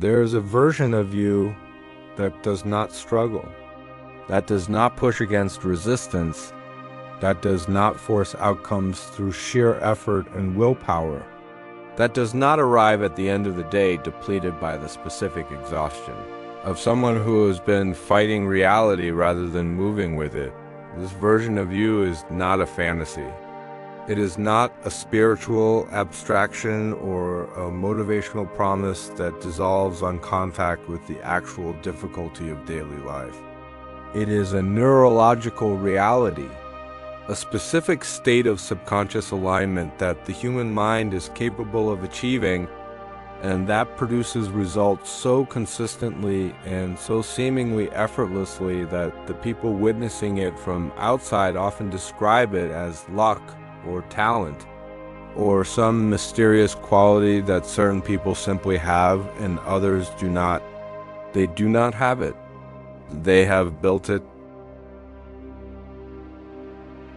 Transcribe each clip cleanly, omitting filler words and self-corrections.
There is a version of you that does not struggle, that does not push against resistance, that does not force outcomes through sheer effort and willpower, that does not arrive at the end of the day depleted by the specific exhaustion of someone who has been fighting reality rather than moving with it. This version of you is not a fantasy. It is not a spiritual abstraction or a motivational promise that dissolves on contact with the actual difficulty of daily life. It is a neurological reality, a specific state of subconscious alignment that the human mind is capable of achieving, and that produces results so consistently and so seemingly effortlessly that the people witnessing it from outside often describe it as luck or talent, or some mysterious quality that certain people simply have and others do not. They do not have it. They have built it.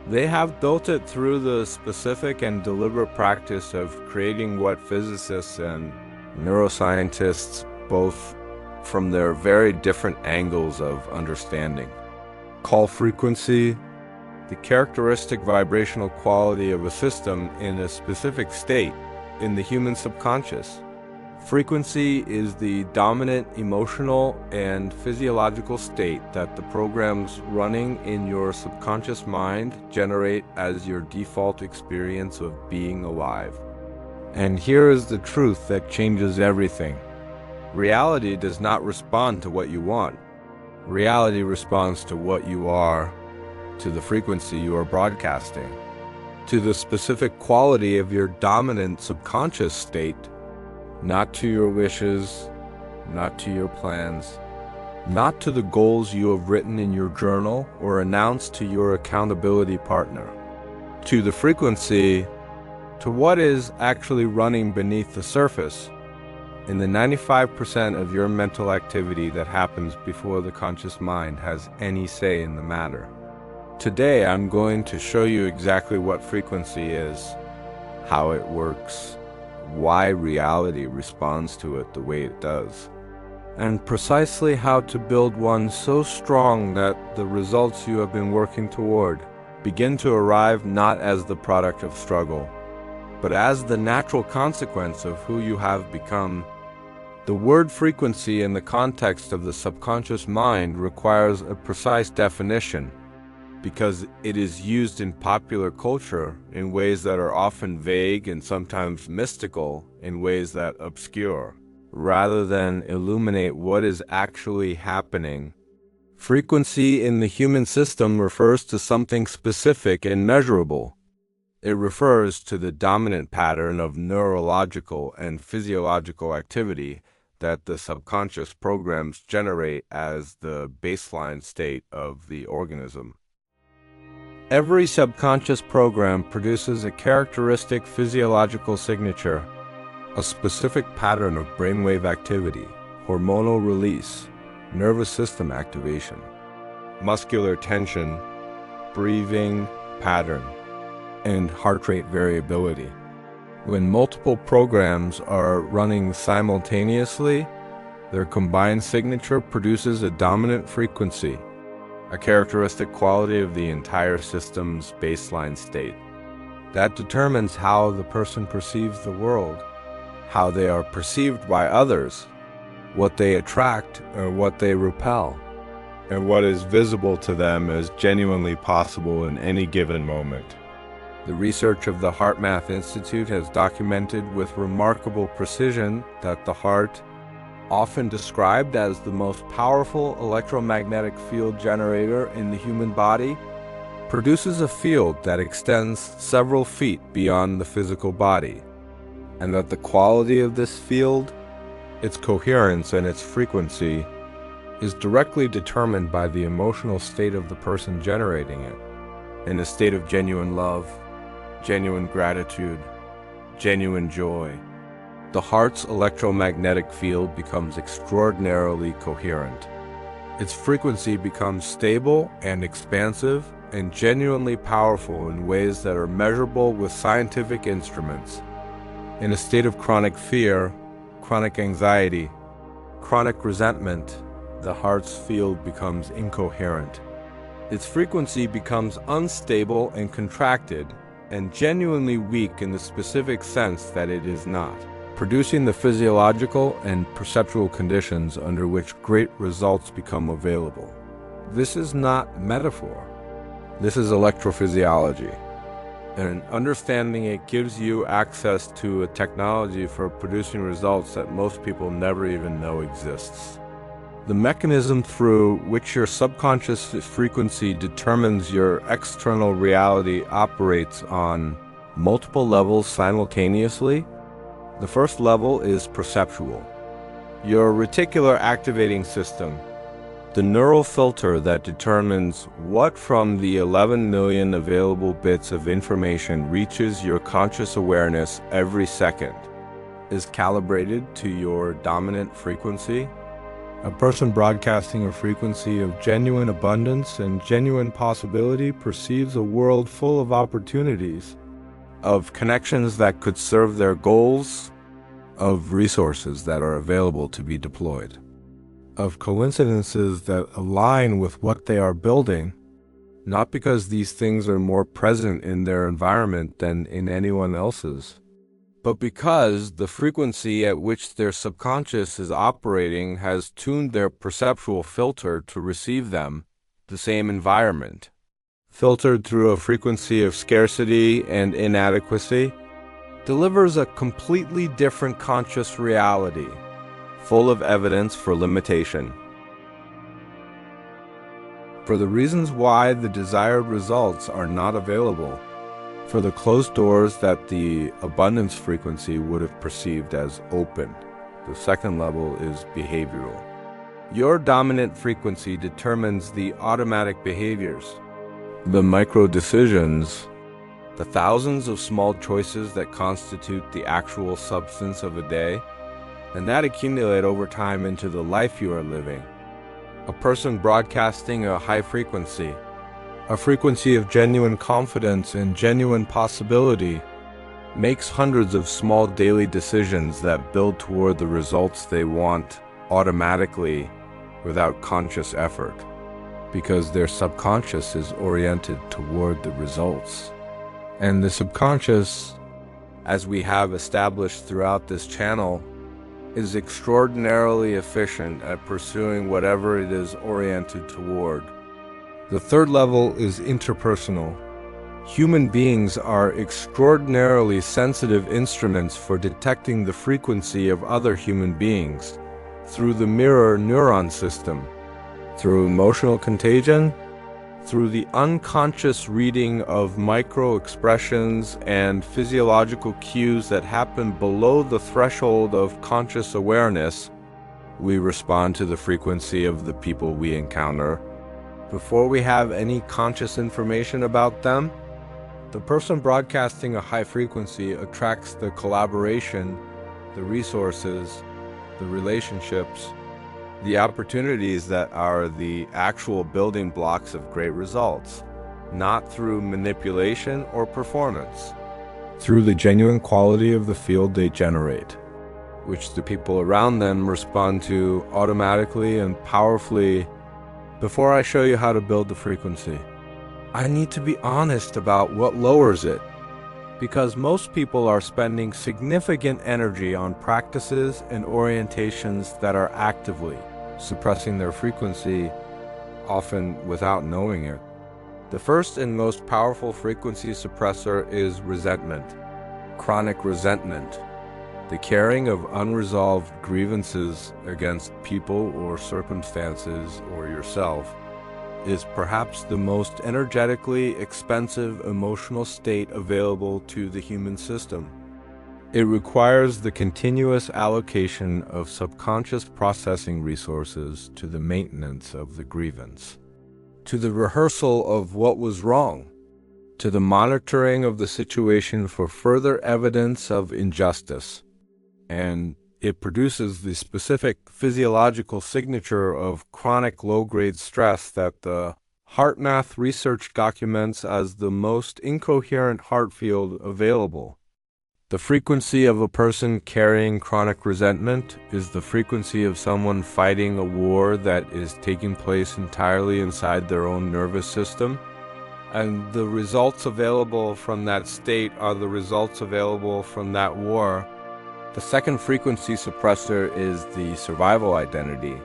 They have built it through the specific and deliberate practice of creating what physicists and neuroscientists, both from their very different angles of understanding, call frequency, the characteristic vibrational quality of a system in a specific state in the human subconscious. Frequency is the dominant emotional and physiological state that the programs running in your subconscious mind generate as your default experience of being alive. And here is the truth that changes everything. Reality does not respond to what you want. Reality responds to what you are, to the frequency you are broadcasting, to the specific quality of your dominant subconscious state, not to your wishes, not to your plans, not to the goals you have written in your journal or announced to your accountability partner, to the frequency, to what is actually running beneath the surface, in the 95% of your mental activity that happens before the conscious mind has any say in the matter. Today, I'm going to show you exactly what frequency is, how it works, why reality responds to it the way it does, and precisely how to build one so strong that the results you have been working toward begin to arrive not as the product of struggle, but as the natural consequence of who you have become. The word frequency in the context of the subconscious mind requires a precise definition, because it is used in popular culture in ways that are often vague and sometimes mystical in ways that obscure, rather than illuminate what is actually happening. Frequency in the human system refers to something specific and measurable. It refers to the dominant pattern of neurological and physiological activity that the subconscious programs generate as the baseline state of the organism. Every subconscious program produces a characteristic physiological signature, a specific pattern of brainwave activity, hormonal release, nervous system activation, muscular tension, breathing pattern, and heart rate variability. When multiple programs are running simultaneously, their combined signature produces a dominant frequency, a characteristic quality of the entire system's baseline state. That determines how the person perceives the world, how they are perceived by others, what they attract or what they repel, and what is visible to them as genuinely possible in any given moment. The research of the HeartMath Institute has documented with remarkable precision that the heart, often described as the most powerful electromagnetic field generator in the human body, produces a field that extends several feet beyond the physical body, and that the quality of this field, its coherence and its frequency, is directly determined by the emotional state of the person generating it, in a state of genuine love, genuine gratitude, genuine joy. The heart's electromagnetic field becomes extraordinarily coherent. Its frequency becomes stable and expansive and genuinely powerful in ways that are measurable with scientific instruments. In a state of chronic fear, chronic anxiety, chronic resentment, the heart's field becomes incoherent. Its frequency becomes unstable and contracted, and genuinely weak in the specific sense that it is not, producing the physiological and perceptual conditions under which great results become available. This is not metaphor. This is electrophysiology. And understanding it gives you access to a technology for producing results that most people never even know exists. The mechanism through which your subconscious frequency determines your external reality operates on multiple levels simultaneously. The first level is perceptual. Your reticular activating system, the neural filter that determines what from the 11 million available bits of information reaches your conscious awareness every second, is calibrated to your dominant frequency. A person broadcasting a frequency of genuine abundance and genuine possibility perceives a world full of opportunities, of connections that could serve their goals, of resources that are available to be deployed, of coincidences that align with what they are building, not because these things are more present in their environment than in anyone else's, but because the frequency at which their subconscious is operating has tuned their perceptual filter to receive them, the same environment, filtered through a frequency of scarcity and inadequacy, delivers a completely different conscious reality, full of evidence for limitation. For the reasons why the desired results are not available, for the closed doors that the abundance frequency would have perceived as open. The second level is behavioral. Your dominant frequency determines the automatic behaviors, the micro decisions, the thousands of small choices that constitute the actual substance of a day, and that accumulate over time into the life you are living. A person broadcasting a high frequency, a frequency of genuine confidence and genuine possibility, makes hundreds of small daily decisions that build toward the results they want automatically without conscious effort, because their subconscious is oriented toward the results. And the subconscious, as we have established throughout this channel, is extraordinarily efficient at pursuing whatever it is oriented toward. The third level is interpersonal. Human beings are extraordinarily sensitive instruments for detecting the frequency of other human beings through the mirror neuron system, through emotional contagion, through the unconscious reading of micro-expressions and physiological cues that happen below the threshold of conscious awareness. We respond to the frequency of the people we encounter. Before we have any conscious information about them, the person broadcasting a high frequency attracts the collaboration, the resources, the relationships, the opportunities that are the actual building blocks of great results, not through manipulation or performance, through the genuine quality of the field they generate, which the people around them respond to automatically and powerfully. Before I show you how to build the frequency, I need to be honest about what lowers it, because most people are spending significant energy on practices and orientations that are actively suppressing their frequency, often without knowing it. The first and most powerful frequency suppressor is resentment, chronic resentment. The carrying of unresolved grievances against people or circumstances or yourself is perhaps the most energetically expensive emotional state available to the human system. It requires the continuous allocation of subconscious processing resources to the maintenance of the grievance, to the rehearsal of what was wrong, to the monitoring of the situation for further evidence of injustice. And it produces the specific physiological signature of chronic low-grade stress that the HeartMath research documents as the most incoherent heart field available. The frequency of a person carrying chronic resentment is the frequency of someone fighting a war that is taking place entirely inside their own nervous system. And the results available from that state are the results available from that war. The second frequency suppressor is the survival identity,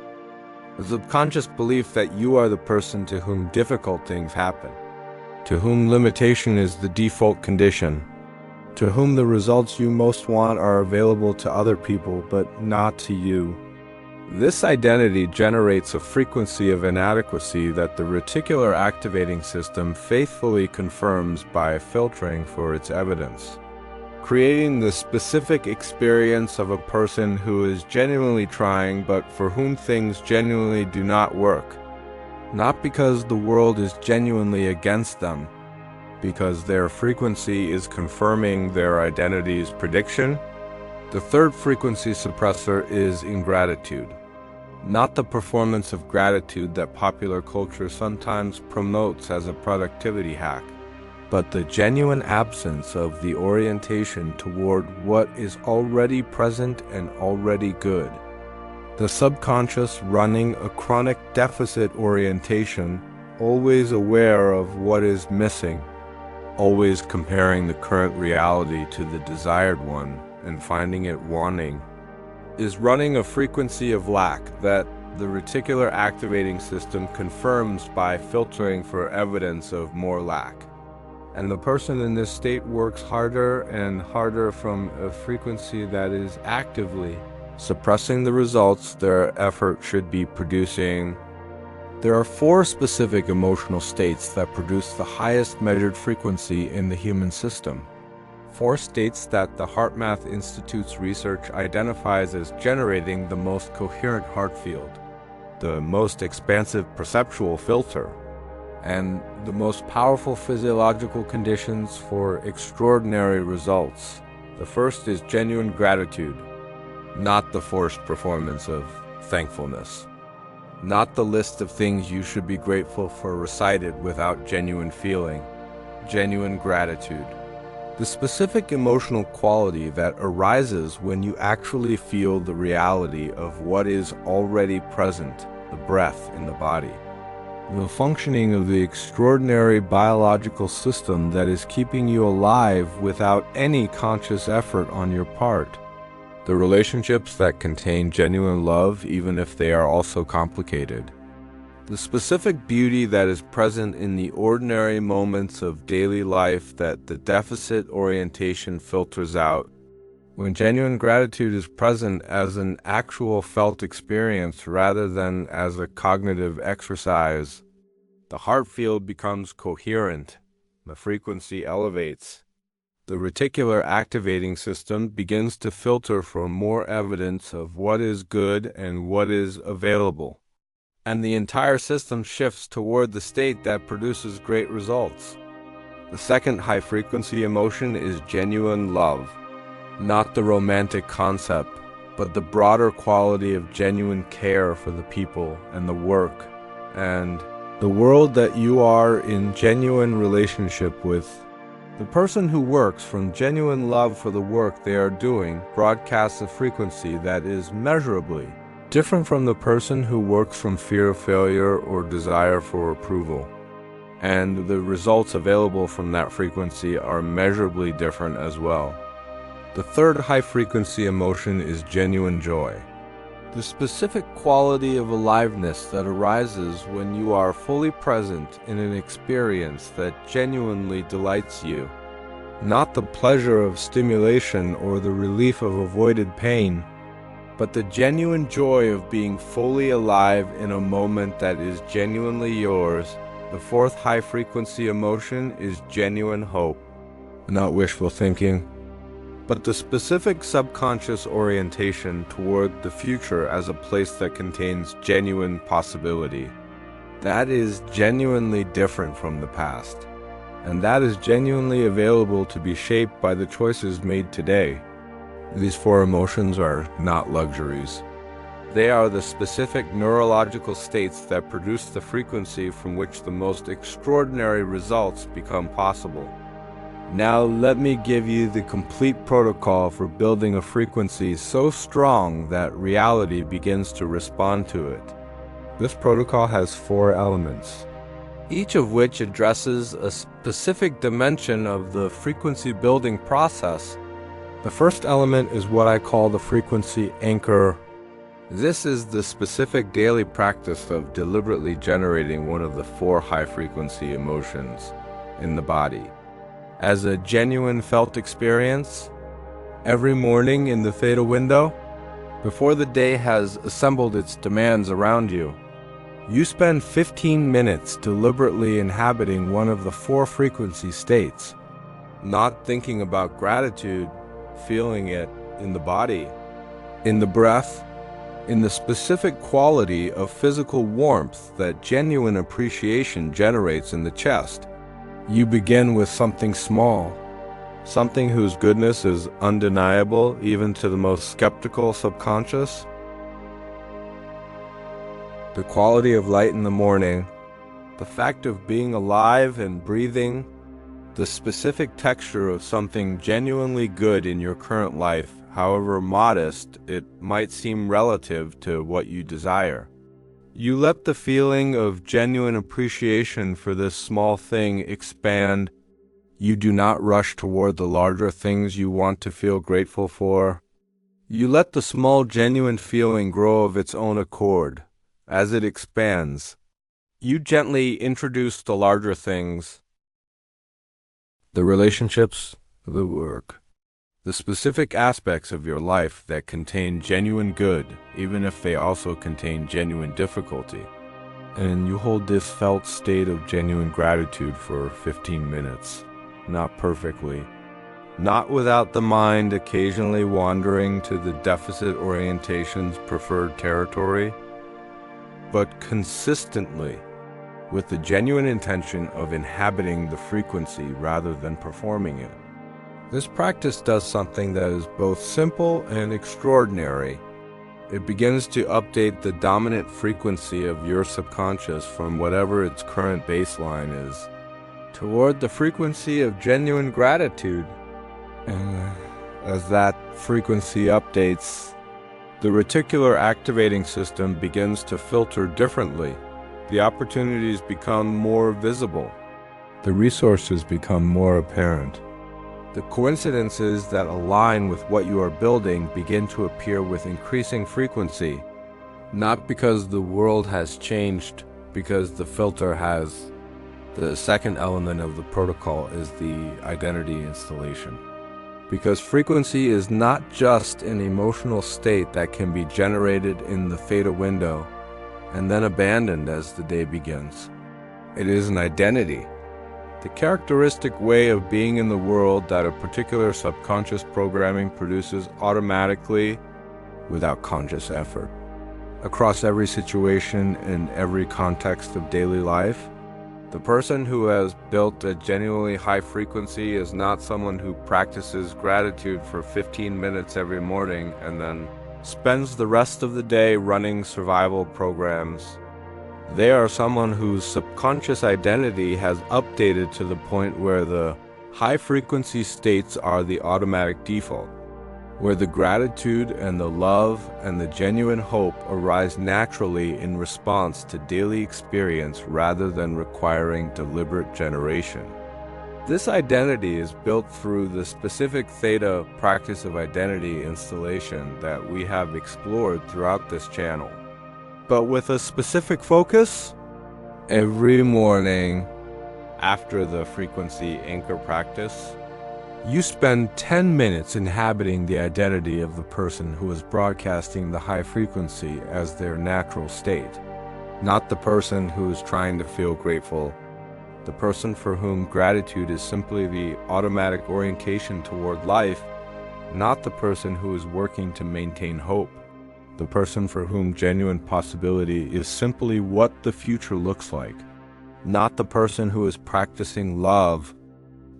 the subconscious belief that you are the person to whom difficult things happen, to whom limitation is the default condition, to whom the results you most want are available to other people but not to you. This identity generates a frequency of inadequacy that the reticular activating system faithfully confirms by filtering for its evidence, creating the specific experience of a person who is genuinely trying but for whom things genuinely do not work, not because the world is genuinely against them, because their frequency is confirming their identity's prediction. The third frequency suppressor is ingratitude, not the performance of gratitude that popular culture sometimes promotes as a productivity hack, but the genuine absence of the orientation toward what is already present and already good. The subconscious running a chronic deficit orientation, always aware of what is missing, always comparing the current reality to the desired one and finding it wanting, is running a frequency of lack that the reticular activating system confirms by filtering for evidence of more lack. And the person in this state works harder and harder from a frequency that is actively suppressing the results their effort should be producing. There are 4 specific emotional states that produce the highest measured frequency in the human system. 4 states that the HeartMath Institute's research identifies as generating the most coherent heart field, the most expansive perceptual filter, and the most powerful physiological conditions for extraordinary results. The first is genuine gratitude, not the forced performance of thankfulness. Not the list of things you should be grateful for recited without genuine feeling, genuine gratitude. The specific emotional quality that arises when you actually feel the reality of what is already present, the breath in the body, the functioning of the extraordinary biological system that is keeping you alive without any conscious effort on your part. The relationships that contain genuine love, even if they are also complicated. The specific beauty that is present in the ordinary moments of daily life that the deficit orientation filters out. When genuine gratitude is present as an actual felt experience rather than as a cognitive exercise, the heart field becomes coherent, the frequency elevates. The reticular activating system begins to filter for more evidence of what is good and what is available, and the entire system shifts toward the state that produces great results. The second high-frequency emotion is genuine love, not the romantic concept, but the broader quality of genuine care for the people and the work and the world that you are in genuine relationship with. The person who works from genuine love for the work they are doing broadcasts a frequency that is measurably different from the person who works from fear of failure or desire for approval. And the results available from that frequency are measurably different as well. The third high-frequency emotion is genuine joy. The specific quality of aliveness that arises when you are fully present in an experience that genuinely delights you. Not the pleasure of stimulation or the relief of avoided pain, but the genuine joy of being fully alive in a moment that is genuinely yours. The fourth high-frequency emotion is genuine hope. Not wishful thinking, but the specific subconscious orientation toward the future as a place that contains genuine possibility. That is genuinely different from the past, and that is genuinely available to be shaped by the choices made today. These 4 emotions are not luxuries. They are the specific neurological states that produce the frequency from which the most extraordinary results become possible. Now let me give you the complete protocol for building a frequency so strong that reality begins to respond to it. This protocol has 4 elements, each of which addresses a specific dimension of the frequency building process. The first element is what I call the frequency anchor. This is the specific daily practice of deliberately generating one of the 4 high-frequency emotions in the body as a genuine felt experience every morning in the theta window. Before the day has assembled its demands around you, you spend 15 minutes deliberately inhabiting one of the 4 frequency states, not thinking about gratitude, feeling it in the body, in the breath, in the specific quality of physical warmth that genuine appreciation generates in the chest. You begin with something small, something whose goodness is undeniable even to the most skeptical subconscious. The quality of light in the morning, the fact of being alive and breathing, the specific texture of something genuinely good in your current life, however modest it might seem relative to what you desire. You let the feeling of genuine appreciation for this small thing expand. You do not rush toward the larger things you want to feel grateful for. You let the small genuine feeling grow of its own accord. As it expands, you gently introduce the larger things, the relationships, the work, the specific aspects of your life that contain genuine good, even if they also contain genuine difficulty. And you hold this felt state of genuine gratitude for 15 minutes, not perfectly, not without the mind occasionally wandering to the deficit orientation's preferred territory, but consistently, with the genuine intention of inhabiting the frequency rather than performing it. This practice does something that is both simple and extraordinary. It begins to update the dominant frequency of your subconscious from whatever its current baseline is, toward the frequency of genuine gratitude. And as that frequency updates, the reticular activating system begins to filter differently. The opportunities become more visible. The resources become more apparent. The coincidences that align with what you are building begin to appear with increasing frequency, not because the world has changed, because the filter has. The second element of the protocol is the identity installation. Because frequency is not just an emotional state that can be generated in the theta window and then abandoned as the day begins. It is an identity, the characteristic way of being in the world that a particular subconscious programming produces automatically without conscious effort. Across every situation and every context of daily life, the person who has built a genuinely high frequency is not someone who practices gratitude for 15 minutes every morning and then spends the rest of the day running survival programs. They are someone whose subconscious identity has updated to the point where the high frequency states are the automatic default, where the gratitude and the love and the genuine hope arise naturally in response to daily experience rather than requiring deliberate generation. This identity is built through the specific theta practice of identity installation that we have explored throughout this channel. But with a specific focus, every morning after the frequency anchor practice, you spend 10 minutes inhabiting the identity of the person who is broadcasting the high frequency as their natural state, not the person who is trying to feel grateful, the person for whom gratitude is simply the automatic orientation toward life, not the person who is working to maintain hope, the person for whom genuine possibility is simply what the future looks like, not the person who is practicing love,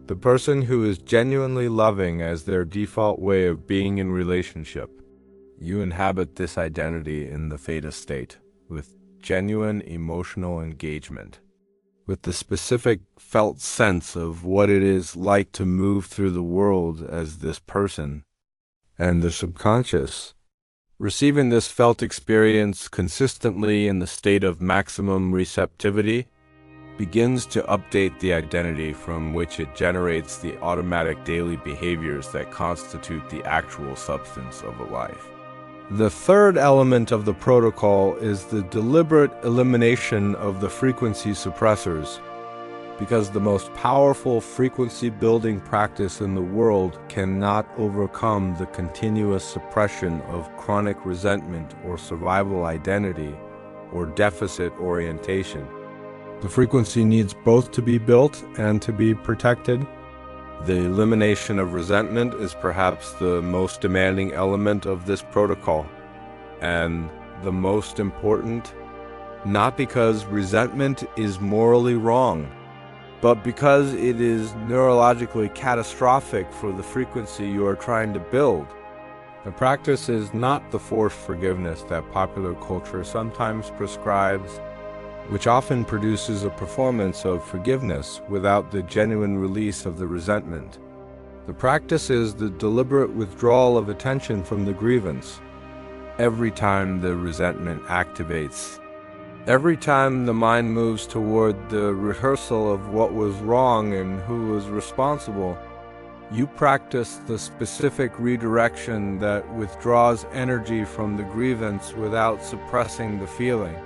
the person who is genuinely loving as their default way of being in relationship. You inhabit this identity in the theta state with genuine emotional engagement, with the specific felt sense of what it is like to move through the world as this person, and the subconscious, receiving this felt experience consistently in the state of maximum receptivity, begins to update the identity from which it generates the automatic daily behaviors that constitute the actual substance of a life. The third element of the protocol is the deliberate elimination of the frequency suppressors, because the most powerful frequency-building practice in the world cannot overcome the continuous suppression of chronic resentment or survival identity or deficit orientation. The frequency needs both to be built and to be protected. The elimination of resentment is perhaps the most demanding element of this protocol, and the most important, not because resentment is morally wrong, but because it is neurologically catastrophic for the frequency you are trying to build. The practice is not the forced forgiveness that popular culture sometimes prescribes, which often produces a performance of forgiveness without the genuine release of the resentment. The practice is the deliberate withdrawal of attention from the grievance. Every time the resentment activates, every time the mind moves toward the rehearsal of what was wrong and who was responsible, you practice the specific redirection that withdraws energy from the grievance without suppressing the feeling.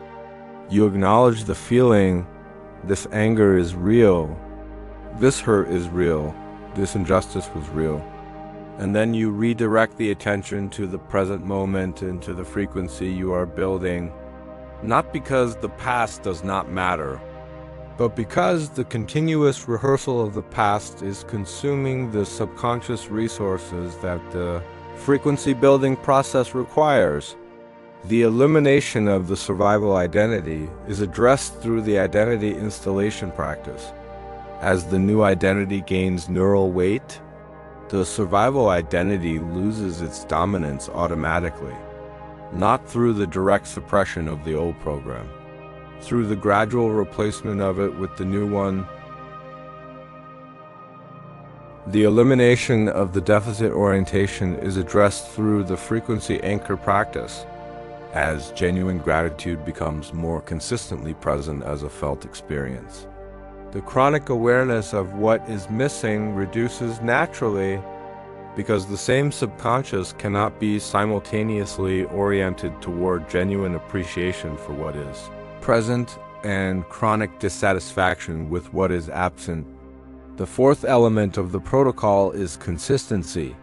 You acknowledge the feeling, this anger is real, this hurt is real, this injustice was real. And then you redirect the attention to the present moment and to the frequency you are building, not because the past does not matter, but because the continuous rehearsal of the past is consuming the subconscious resources that the frequency building process requires. The elimination of the survival identity is addressed through the identity installation practice. As the new identity gains neural weight, the survival identity loses its dominance automatically, not through the direct suppression of the old program, through the gradual replacement of it with the new one. The elimination of the deficit orientation is addressed through the frequency anchor practice, as genuine gratitude becomes more consistently present as a felt experience. The chronic awareness of what is missing reduces naturally because the same subconscious cannot be simultaneously oriented toward genuine appreciation for what is present and chronic dissatisfaction with what is absent. The fourth element of the protocol is consistency,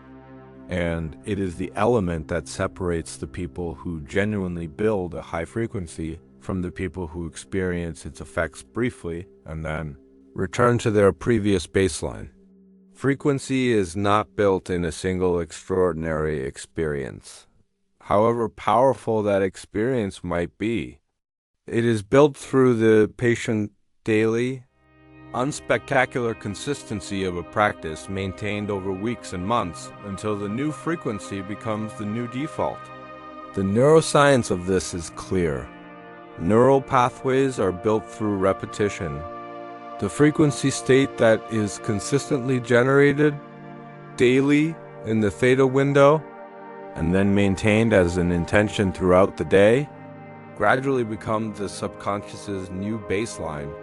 and it is the element that separates the people who genuinely build a high frequency from the people who experience its effects briefly and then return to their previous baseline. Frequency is not built in a single extraordinary experience, however powerful that experience might be. It is built through the patient daily, unspectacular consistency of a practice maintained over weeks and months until the new frequency becomes the new default. The neuroscience of this is clear. Neural pathways are built through repetition. The frequency state that is consistently generated daily in the theta window and then maintained as an intention throughout the day gradually becomes the subconscious's new baseline.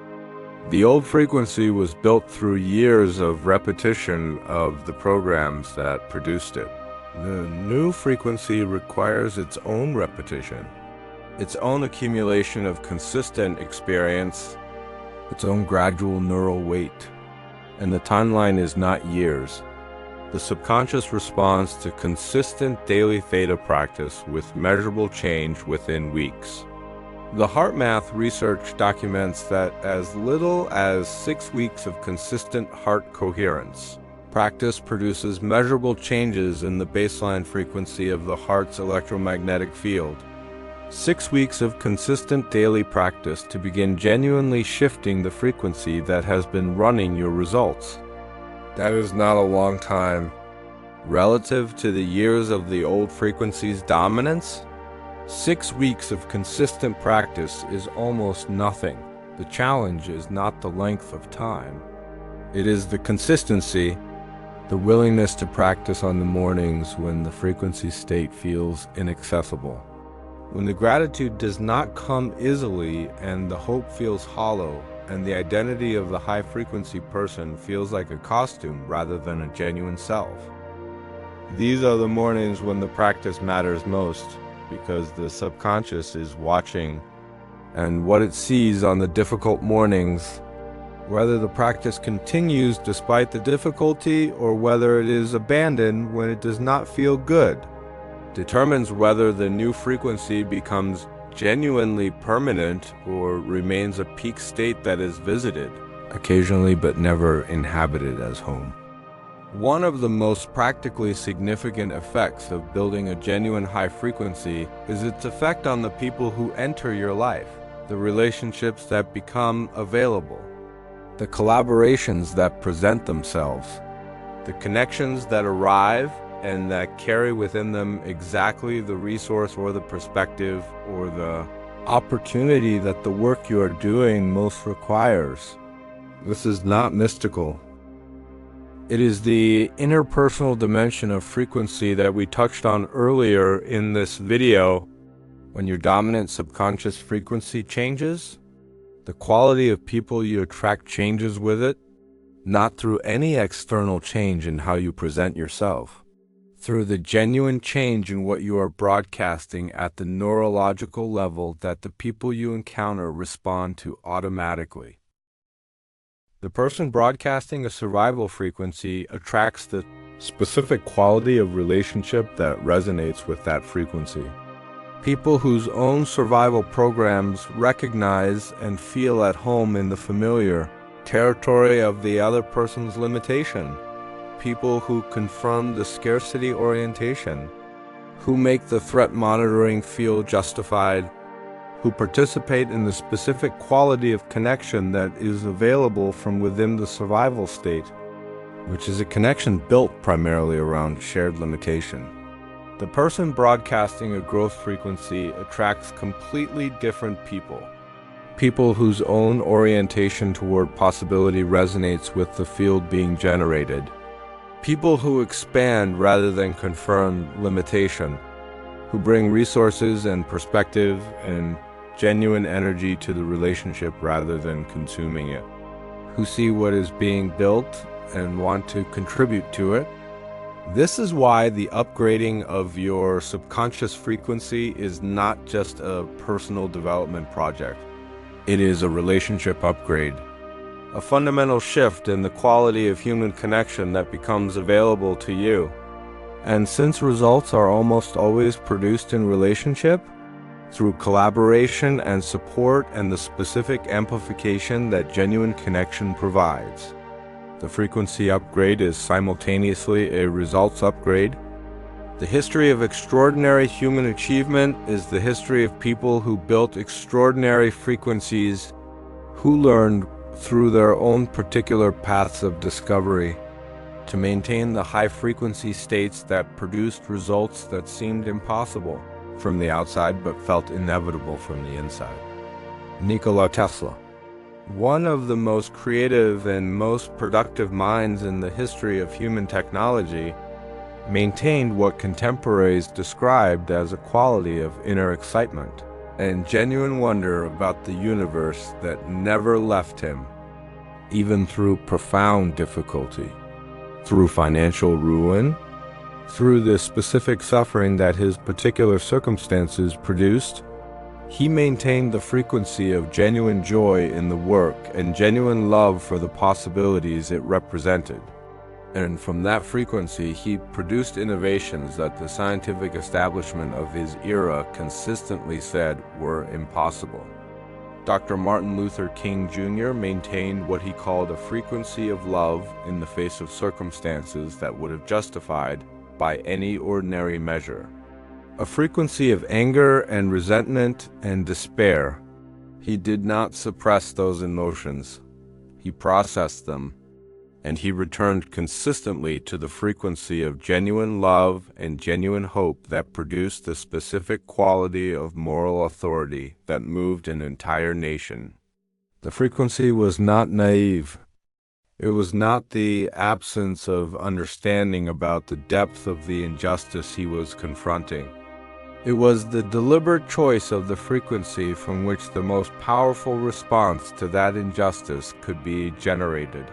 The old frequency was built through years of repetition of the programs that produced it. The new frequency requires its own repetition, its own accumulation of consistent experience, its own gradual neural weight. And the timeline is not years. The subconscious responds to consistent daily theta practice with measurable change within weeks. The HeartMath research documents that as little as 6 weeks of consistent heart coherence practice produces measurable changes in the baseline frequency of the heart's electromagnetic field. 6 weeks of consistent daily practice to begin genuinely shifting the frequency that has been running your results. That is not a long time. Relative to the years of the old frequency's dominance, 6 weeks of consistent practice is almost nothing. The challenge is not the length of time. It is the consistency, the willingness to practice on the mornings when the frequency state feels inaccessible. When the gratitude does not come easily and the hope feels hollow, and the identity of the high-frequency person feels like a costume rather than a genuine self. These are the mornings when the practice matters most, because the subconscious is watching, and what it sees on the difficult mornings, whether the practice continues despite the difficulty or whether it is abandoned when it does not feel good, determines whether the new frequency becomes genuinely permanent or remains a peak state that is visited, occasionally but never inhabited as home. One of the most practically significant effects of building a genuine high frequency is its effect on the people who enter your life, the relationships that become available, the collaborations that present themselves, the connections that arrive and that carry within them exactly the resource or the perspective or the opportunity that the work you are doing most requires. This is not mystical. It is the interpersonal dimension of frequency that we touched on earlier in this video. When your dominant subconscious frequency changes, the quality of people you attract changes with it, not through any external change in how you present yourself, through the genuine change in what you are broadcasting at the neurological level that the people you encounter respond to automatically. The person broadcasting a survival frequency attracts the specific quality of relationship that resonates with that frequency. People whose own survival programs recognize and feel at home in the familiar territory of the other person's limitation. People who confirm the scarcity orientation, who make the threat monitoring feel justified, who participate in the specific quality of connection that is available from within the survival state, which is a connection built primarily around shared limitation. The person broadcasting a growth frequency attracts completely different people. People whose own orientation toward possibility resonates with the field being generated. People who expand rather than confirm limitation, who bring resources and perspective and genuine energy to the relationship rather than consuming it, who see what is being built and want to contribute to it. This is why the upgrading of your subconscious frequency is not just a personal development project. It is a relationship upgrade. A fundamental shift in the quality of human connection that becomes available to you. And since results are almost always produced in relationship, through collaboration and support and the specific amplification that genuine connection provides. The frequency upgrade is simultaneously a results upgrade. The history of extraordinary human achievement is the history of people who built extraordinary frequencies, who learned through their own particular paths of discovery to maintain the high-frequency states that produced results that seemed impossible from the outside but felt inevitable from the inside. Nikola Tesla, one of the most creative and most productive minds in the history of human technology, maintained what contemporaries described as a quality of inner excitement and genuine wonder about the universe that never left him, even through profound difficulty, through financial ruin, through the specific suffering that his particular circumstances produced. He maintained the frequency of genuine joy in the work and genuine love for the possibilities it represented. And from that frequency, he produced innovations that the scientific establishment of his era consistently said were impossible. Dr. Martin Luther King Jr. maintained what he called a frequency of love in the face of circumstances that would have justified by any ordinary measure. A frequency of anger and resentment and despair. He did not suppress those emotions. He processed them, and he returned consistently to the frequency of genuine love and genuine hope that produced the specific quality of moral authority that moved an entire nation. The frequency was not naive. It was not the absence of understanding about the depth of the injustice he was confronting. It was the deliberate choice of the frequency from which the most powerful response to that injustice could be generated.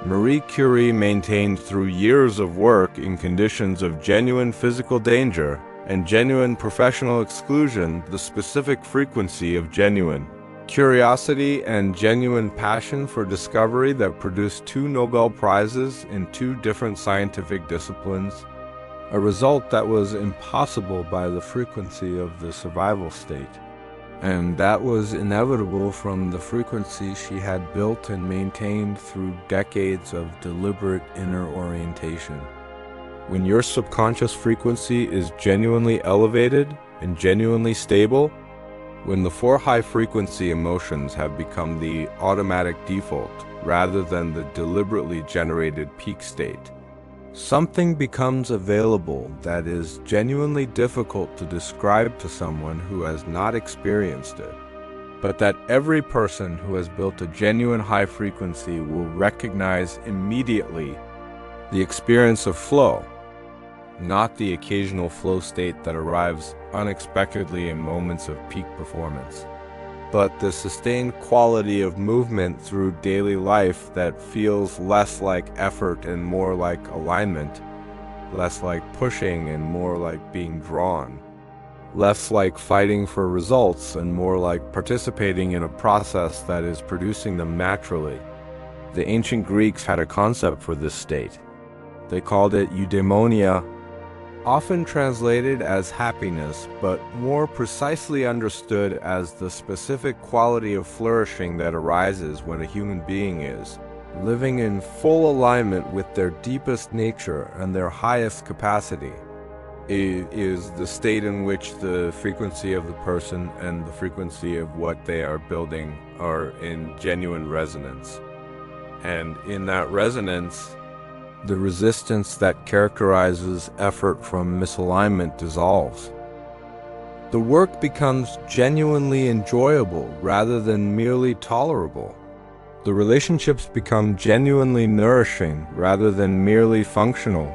Marie Curie maintained through years of work in conditions of genuine physical danger and genuine professional exclusion the specific frequency of genuine curiosity and genuine passion for discovery that produced 2 Nobel Prizes in 2 different scientific disciplines, a result that was impossible by the frequency of the survival state. And that was inevitable from the frequency she had built and maintained through decades of deliberate inner orientation. When your subconscious frequency is genuinely elevated and genuinely stable, when the 4 high-frequency emotions have become the automatic default rather than the deliberately generated peak state, something becomes available that is genuinely difficult to describe to someone who has not experienced it, but that every person who has built a genuine high frequency will recognize immediately: the experience of flow, not the occasional flow state that arrives unexpectedly in moments of peak performance, but the sustained quality of movement through daily life that feels less like effort and more like alignment, less like pushing and more like being drawn, less like fighting for results and more like participating in a process that is producing them naturally. The ancient Greeks had a concept for this state. They called it eudaimonia, often translated as happiness, but more precisely understood as the specific quality of flourishing that arises when a human being is living in full alignment with their deepest nature and their highest capacity. It is the state in which the frequency of the person and the frequency of what they are building are in genuine resonance. And in that resonance, the resistance that characterizes effort from misalignment dissolves. The work becomes genuinely enjoyable rather than merely tolerable. The relationships become genuinely nourishing rather than merely functional.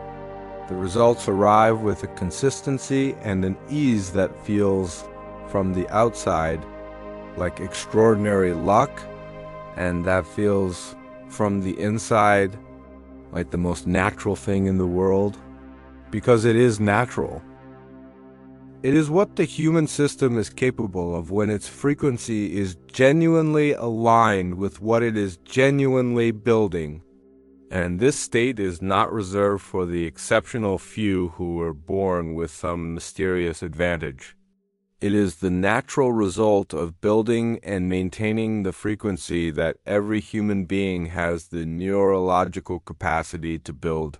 The results arrive with a consistency and an ease that feels, from the outside, like extraordinary luck, and that feels, from the inside, like the most natural thing in the world, because it is natural. It is what the human system is capable of when its frequency is genuinely aligned with what it is genuinely building. And this state is not reserved for the exceptional few who were born with some mysterious advantage. It is the natural result of building and maintaining the frequency that every human being has the neurological capacity to build.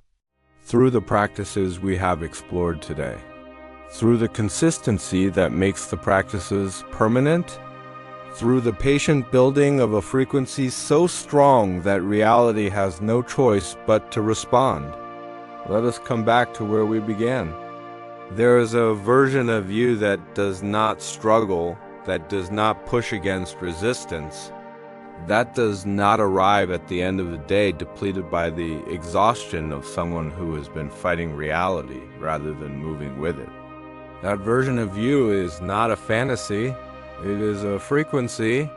Through the practices we have explored today, through the consistency that makes the practices permanent, through the patient building of a frequency so strong that reality has no choice but to respond. Let us come back to where we began. There is a version of you that does not struggle, that does not push against resistance, that does not arrive at the end of the day depleted by the exhaustion of someone who has been fighting reality rather than moving with it. That version of you is not a fantasy, it is a frequency,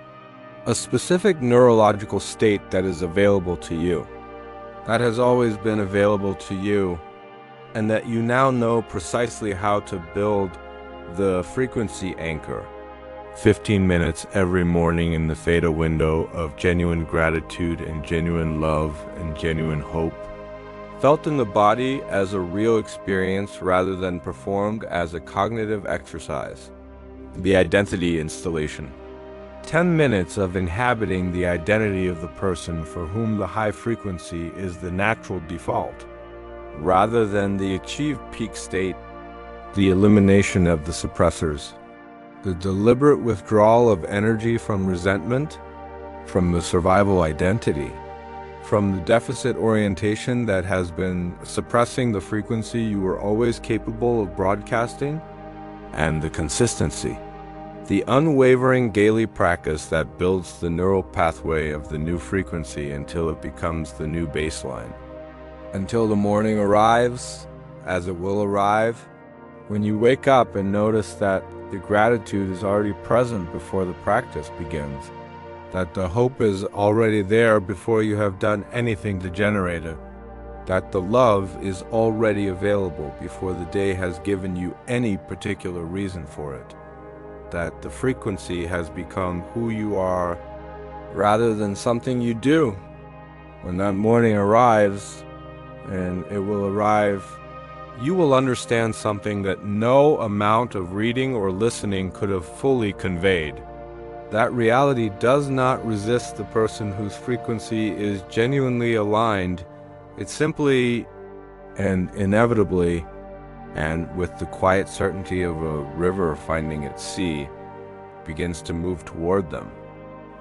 a specific neurological state that is available to you, that has always been available to you, and that you now know precisely how to build the frequency anchor. 15 minutes every morning in the theta window of genuine gratitude and genuine love and genuine hope, felt in the body as a real experience rather than performed as a cognitive exercise. The identity installation. 10 minutes of inhabiting the identity of the person for whom the high frequency is the natural default, rather than the achieved peak state. The elimination of the suppressors. The deliberate withdrawal of energy from resentment, from the survival identity, from the deficit orientation that has been suppressing the frequency you were always capable of broadcasting, and the consistency. The unwavering daily practice that builds the neural pathway of the new frequency until it becomes the new baseline. Until the morning arrives, as it will arrive, when you wake up and notice that the gratitude is already present before the practice begins, that the hope is already there before you have done anything to generate it, that the love is already available before the day has given you any particular reason for it, that the frequency has become who you are rather than something you do. When that morning arrives, and it will arrive, you will understand something that no amount of reading or listening could have fully conveyed. That reality does not resist the person whose frequency is genuinely aligned. It simply and inevitably, and with the quiet certainty of a river finding its sea, begins to move toward them.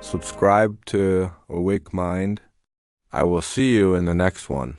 Subscribe to Awake Mind. I will see you in the next one.